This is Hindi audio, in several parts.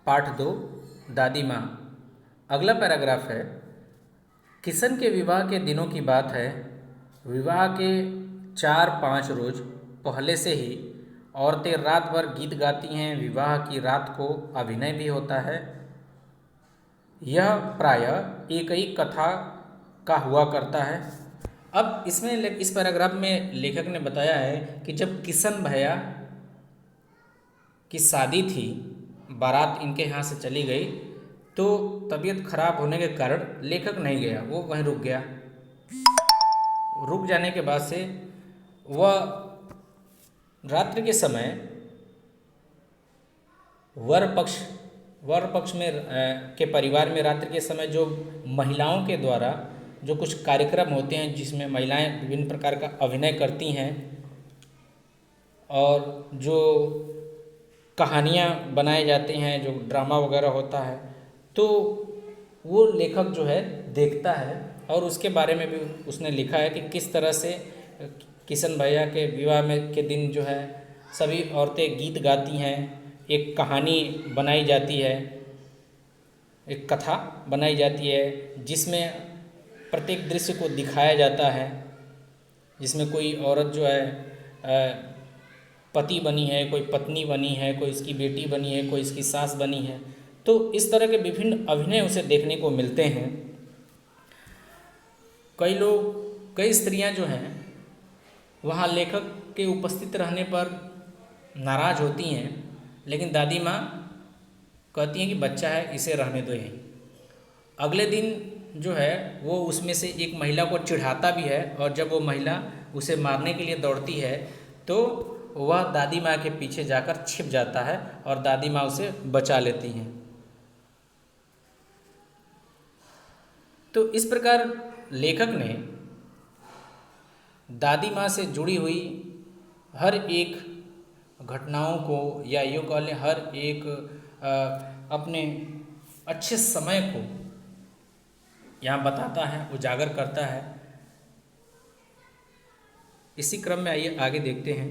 पाठ 2 दादी माँ। अगला पैराग्राफ है, किशन के विवाह के दिनों की बात है। विवाह के 4-5 रोज पहले से ही औरतें रात भर गीत गाती हैं। विवाह की रात को अभिनय भी होता है। यह प्रायः एक ही कथा का हुआ करता है। अब इसमें इस पैराग्राफ में लेखक ने बताया है कि जब किशन भैया की शादी थी, बारात इनके यहाँ से चली गई, तो तबीयत खराब होने के कारण लेखक नहीं गया, वो वहीं रुक गया। रुक जाने के बाद से वह रात्रि के समय वर पक्ष में के परिवार में रात्रि के समय जो महिलाओं के द्वारा जो कुछ कार्यक्रम होते हैं जिसमें महिलाएं विभिन्न प्रकार का अभिनय करती हैं और जो कहानियाँ बनाए जाते हैं, जो ड्रामा वगैरह होता है, तो वो लेखक जो है देखता है और उसके बारे में भी उसने लिखा है कि किस तरह से किशन भैया के विवाह में के दिन जो है सभी औरतें गीत गाती हैं, एक कहानी बनाई जाती है, एक कथा बनाई जाती है जिसमें प्रत्येक दृश्य को दिखाया जाता है, जिसमें कोई औरत जो है पति बनी है, कोई पत्नी बनी है, कोई इसकी बेटी बनी है, कोई इसकी सास बनी है। तो इस तरह के विभिन्न अभिनय उसे देखने को मिलते हैं। कई स्त्रियां जो हैं वहाँ लेखक के उपस्थित रहने पर नाराज़ होती हैं, लेकिन दादी माँ कहती हैं कि बच्चा है, इसे रहने दो यहीं। अगले दिन जो है वो उसमें से एक महिला को चिढ़ाता भी है और जब वो महिला उसे मारने के लिए दौड़ती है तो वह दादी माँ के पीछे जाकर छिप जाता है और दादी माँ उसे बचा लेती हैं। तो इस प्रकार लेखक ने दादी माँ से जुड़ी हुई हर एक घटनाओं को या यूँ कह लें हर एक अपने अच्छे समय को यहाँ बताता है, उजागर करता है। इसी क्रम में आइए आगे देखते हैं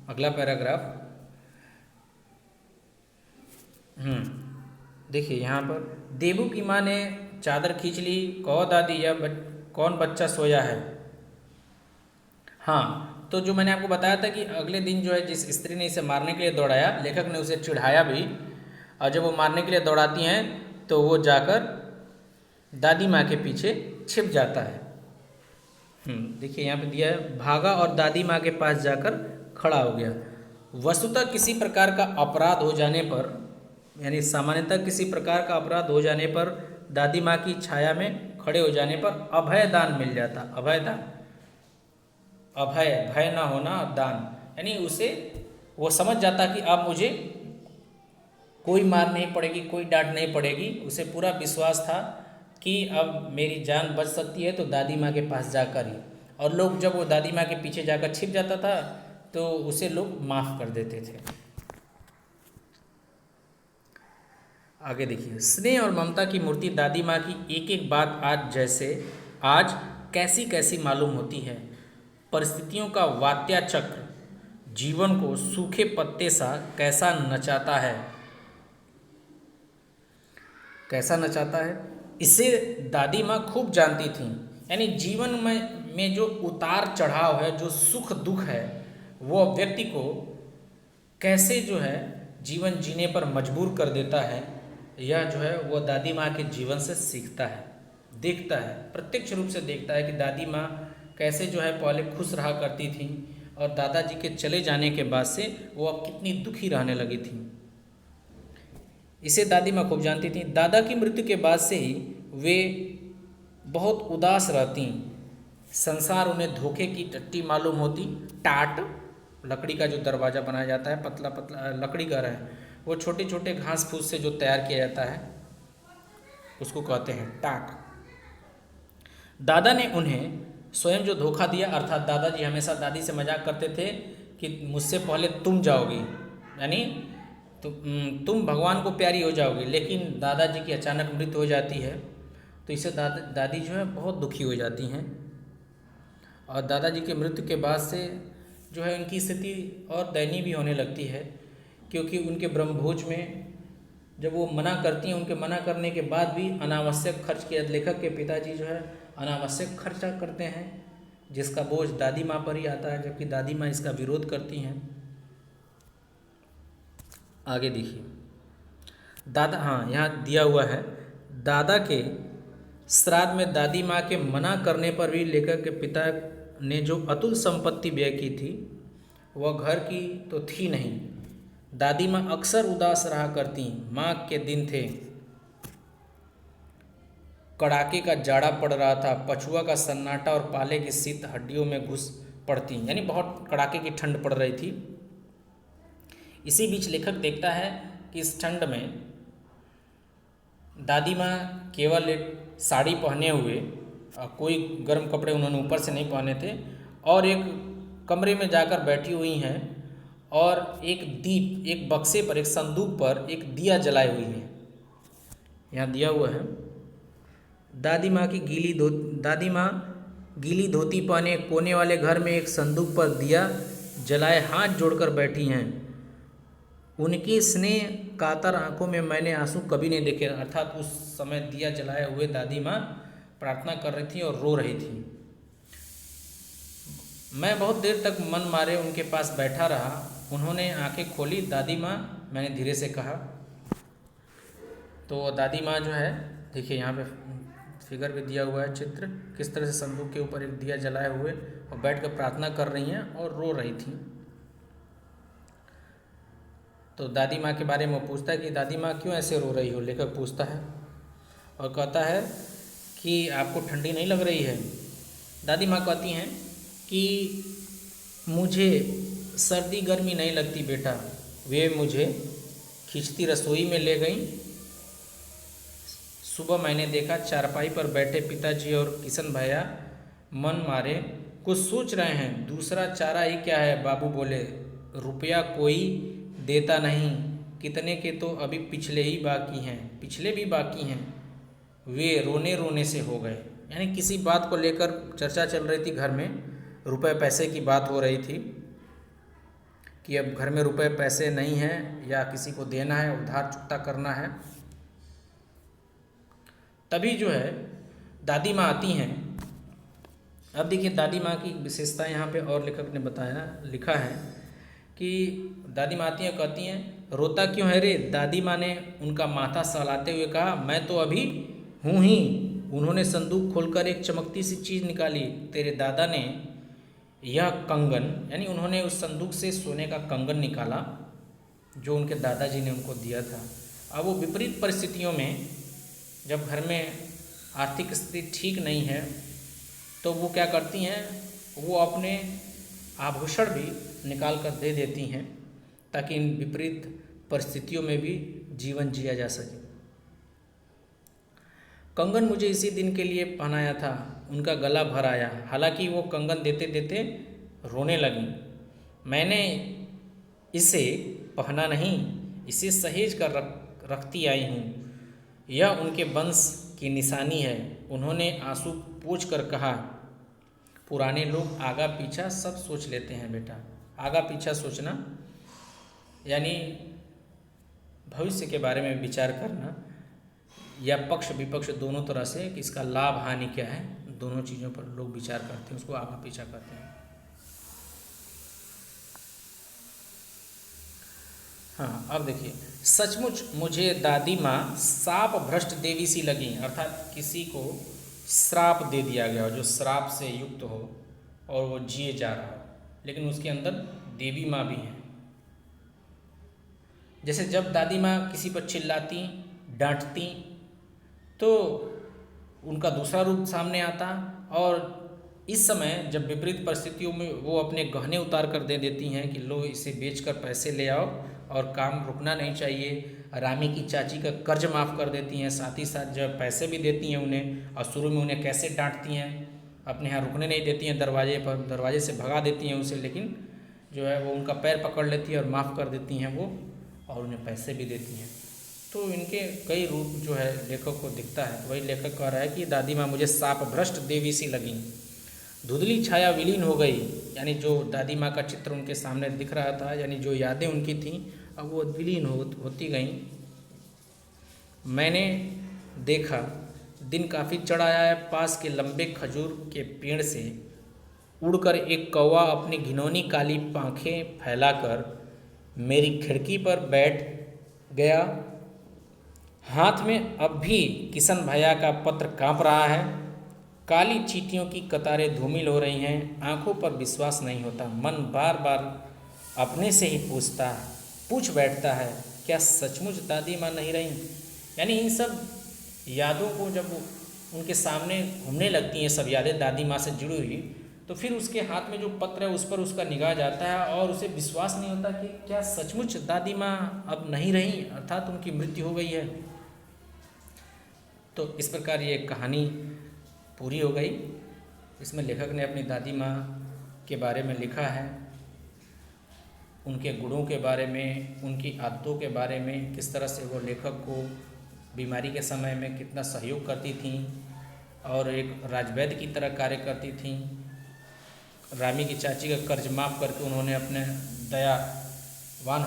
अगला पैराग्राफ। देखिए यहाँ पर, देबू की माँ ने चादर खींच ली, कहो दादी यह कौन बच्चा सोया है। हाँ, तो जो मैंने आपको बताया था कि अगले दिन जो है जिस स्त्री ने इसे मारने के लिए दौड़ाया, लेखक ने उसे चिढ़ाया भी, और जब वो मारने के लिए दौड़ाती हैं तो वो जाकर दादी माँ के पीछे छिप जाता है। देखिए यहाँ पे दिया है, भागा और दादी माँ के पास जाकर खड़ा हो गया। वस्तुतः किसी प्रकार का अपराध हो जाने पर, यानी सामान्यतः किसी प्रकार का अपराध हो जाने पर दादी माँ की छाया में खड़े हो जाने पर अभय दान मिल जाता। अभय दान, अभय भय ना होना, दान, यानी उसे वो समझ जाता कि अब मुझे कोई मार नहीं पड़ेगी, कोई डांट नहीं पड़ेगी। उसे पूरा विश्वास था कि अब मेरी जान बच सकती है तो दादी माँ के पास जाकर ही। और लोग जब वो दादी माँ के पीछे जाकर छिप जाता था तो उसे लोग माफ़ कर देते थे। आगे देखिए, स्नेह और ममता की मूर्ति दादी माँ की एक एक बात आज कैसी कैसी मालूम होती है। परिस्थितियों का वात्या चक्र जीवन को सूखे पत्ते सा कैसा नचाता है, कैसा नचाता है, इसे दादी माँ खूब जानती थीं। यानी जीवन में जो उतार चढ़ाव है, जो सुख दुख है, वो व्यक्ति को कैसे जो है जीवन जीने पर मजबूर कर देता है, यह जो है वो दादी माँ के जीवन से सीखता है, देखता है, प्रत्यक्ष रूप से देखता है कि दादी माँ कैसे जो है पहले खुश रहा करती थी और दादाजी के चले जाने के बाद से वो अब कितनी दुखी रहने लगी थी। इसे दादी माँ खूब जानती थी। दादा की मृत्यु के बाद से ही वे बहुत उदास रहती। संसार उन्हें धोखे की टट्टी मालूम होती। टाट, लकड़ी का जो दरवाज़ा बनाया जाता है, पतला पतला लकड़ी का रहे, वो छोटे छोटे घास फूस से जो तैयार किया जाता है उसको कहते हैं टाट। दादा ने उन्हें स्वयं जो धोखा दिया, अर्थात दादाजी हमेशा दादी से मजाक करते थे कि मुझसे पहले तुम जाओगी, यानी तो तुम भगवान को प्यारी हो जाओगी। लेकिन दादाजी की अचानक मृत्यु हो जाती है तो इससे दादी जो है बहुत दुखी हो जाती हैं और दादाजी के मृत्यु के बाद से जो है उनकी स्थिति और दयनीय भी होने लगती है, क्योंकि उनके ब्रह्मभोज में जब वो मना करती हैं, उनके मना करने के बाद भी अनावश्यक खर्च किया, लेखक के पिताजी जो है अनावश्यक खर्चा करते हैं, जिसका बोझ दादी माँ पर ही आता है, जबकि दादी माँ इसका विरोध करती हैं। आगे देखिए, दादा, हाँ यहाँ दिया हुआ है, दादा के श्राद्ध में दादी माँ के मना करने पर भी लेखक के पिता ने जो अतुल संपत्ति व्यय की थी वह घर की तो थी नहीं। दादी माँ अक्सर उदास रहा करती। माँ के दिन थे, कड़ाके का जाड़ा पड़ रहा था, पछुआ का सन्नाटा और पाले की शीत हड्डियों में घुस पड़ती, यानी बहुत कड़ाके की ठंड पड़ रही थी। इसी बीच लेखक देखता है कि इस ठंड में दादी माँ केवल एक साड़ी पहने हुए, कोई गर्म कपड़े उन्होंने ऊपर से नहीं पहने थे, और एक कमरे में जाकर बैठी हुई हैं और एक दीप, एक बक्से पर, एक संदूक पर एक दिया जलाए हुई है। यहाँ दिया हुआ है, दादी माँ गीली धोती पहने कोने वाले घर में एक संदूक पर दिया जलाए हाथ जोड़कर बैठी हैं। उनकी स्नेह कातर आंखों में मैंने आंसू कभी नहीं देखे। अर्थात उस समय दिया जलाए हुए दादी माँ प्रार्थना कर रही थी और रो रही थी। मैं बहुत देर तक मन मारे उनके पास बैठा रहा। उन्होंने आंखें खोली। दादी माँ, मैंने धीरे से कहा। तो दादी माँ जो है, देखिए यहाँ पे फिगर भी दिया हुआ है, चित्र, किस तरह से संदूक के ऊपर एक दिया जलाए हुए और बैठ कर प्रार्थना कर रही हैं और रो रही थी। तो दादी माँ के बारे में पूछता है कि दादी माँ क्यों ऐसे रो रही हो। लेखक पूछता है और कहता है कि आपको ठंडी नहीं लग रही है। दादी माँ कहती हैं कि मुझे सर्दी गर्मी नहीं लगती बेटा। वे मुझे खींचती रसोई में ले गईं। सुबह मैंने देखा चारपाई पर बैठे पिताजी और किशन भैया मन मारे कुछ सोच रहे हैं। दूसरा चारा ही क्या है, बाबू बोले। रुपया कोई देता नहीं, कितने के तो अभी पिछले भी बाकी हैं। वे रोने रोने से हो गए। यानी किसी बात को लेकर चर्चा चल रही थी घर में, रुपए पैसे की बात हो रही थी कि अब घर में रुपए पैसे नहीं हैं या किसी को देना है, उधार चुकता करना है। तभी जो है दादी माँ आती हैं। अब देखिए दादी माँ की विशेषता यहाँ पे और लेखक ने लिखा है कि दादी माँ आती हैं, कहती हैं रोता क्यों है रे। दादी माँ ने उनका माथा सहलाते हुए कहा, मैं तो अभी हूँ ही। उन्होंने संदूक खोलकर एक चमकती सी चीज़ निकाली। तेरे दादा ने यह कंगन, यानी उन्होंने उस संदूक से सोने का कंगन निकाला जो उनके दादाजी ने उनको दिया था। अब वो विपरीत परिस्थितियों में, जब घर में आर्थिक स्थिति ठीक नहीं है, तो वो क्या करती हैं, वो अपने आभूषण भी निकाल कर दे देती हैं ताकि इन विपरीत परिस्थितियों में भी जीवन जिया जा सके। कंगन मुझे इसी दिन के लिए पहनाया था। उनका गला भर आया। हालांकि वो कंगन देते देते रोने लगी। मैंने इसे पहना नहीं, इसे सहेज कर रखती आई हूँ। यह उनके वंश की निशानी है। उन्होंने आंसू पोंछ कर कहा, पुराने लोग आगा पीछा सब सोच लेते हैं बेटा। आगा पीछा सोचना यानी भविष्य के बारे में विचार करना, या पक्ष विपक्ष दोनों तरह से कि इसका लाभ हानि क्या है, दोनों चीज़ों पर लोग विचार करते हैं, उसको आगा पीछा कहते हैं। हाँ, अब देखिए, सचमुच मुझे दादी माँ शाप भ्रष्ट देवी सी लगी। अर्थात किसी को श्राप दे दिया गया हो, जो श्राप से युक्त हो और वो जिए जा रहा हो, लेकिन उसके अंदर देवी माँ भी हैं। जैसे जब दादी माँ किसी पर चिल्लाती, डांटती, तो उनका दूसरा रूप सामने आता, और इस समय जब विपरीत परिस्थितियों में वो अपने गहने उतार कर दे देती हैं कि लो इसे बेचकर पैसे ले आओ और काम रुकना नहीं चाहिए। रामी की चाची का कर्ज माफ़ कर देती हैं, साथ ही साथ जब पैसे भी देती हैं उन्हें, और शुरू में उन्हें कैसे डांटती हैं, अपने यहाँ रुकने नहीं देती हैं, दरवाजे से भगा देती हैं उसे, लेकिन जो है वो उनका पैर पकड़ लेती है और माफ़ कर देती हैं वो, और उन्हें पैसे भी देती हैं। तो इनके कई रूप जो है लेखक को दिखता है। वही लेखक कह रहा है कि दादी माँ मुझे शाप भ्रष्ट देवी सी लगी। धुंधली छाया विलीन हो गई, यानी जो दादी माँ का चित्र उनके सामने दिख रहा था, यानी जो यादें उनकी थीं, अब वो विलीन होती गईं। मैंने देखा दिन काफ़ी चढ़ आया है, पास के लंबे खजूर के पेड़ से उड़कर एक कौवा अपनी घिनौनी काली पांखें फैलाकर मेरी खिड़की पर बैठ गया। हाथ में अब भी किशन भैया का पत्र कांप रहा है। काली चींटियों की कतारें धूमिल हो रही हैं। आंखों पर विश्वास नहीं होता। मन बार बार अपने से ही पूछ बैठता है, क्या सचमुच दादी माँ नहीं रही? यानी इन सब यादों को जब उनके सामने घूमने लगती हैं सब यादें दादी माँ से जुड़ी हुई, तो फिर उसके हाथ में जो पत्र है उस पर उसका निगाह जाता है और उसे विश्वास नहीं होता कि क्या सचमुच दादी माँ अब नहीं रही, अर्थात उनकी मृत्यु हो गई है। तो इस प्रकार ये कहानी पूरी हो गई। इसमें लेखक ने अपनी दादी माँ के बारे में लिखा है, उनके गुणों के बारे में, उनकी आदतों के बारे में, किस तरह से वो लेखक को बीमारी के समय में कितना सहयोग करती थीं और एक राजवैद्य की तरह कार्य करती थीं। रामी की चाची का कर्ज माफ़ करके उन्होंने अपने दयावान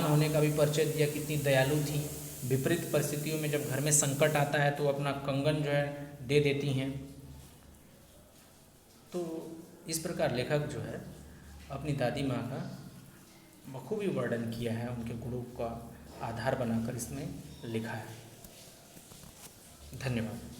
होने का भी परिचय दिया, कितनी दयालु थी। विपरीत परिस्थितियों में जब घर में संकट आता है तो अपना कंगन जो है दे देती हैं। तो इस प्रकार लेखक जो है अपनी दादी माँ का बखूबी वर्णन किया है, उनके गुणों का आधार बनाकर इसमें लिखा है। धन्यवाद।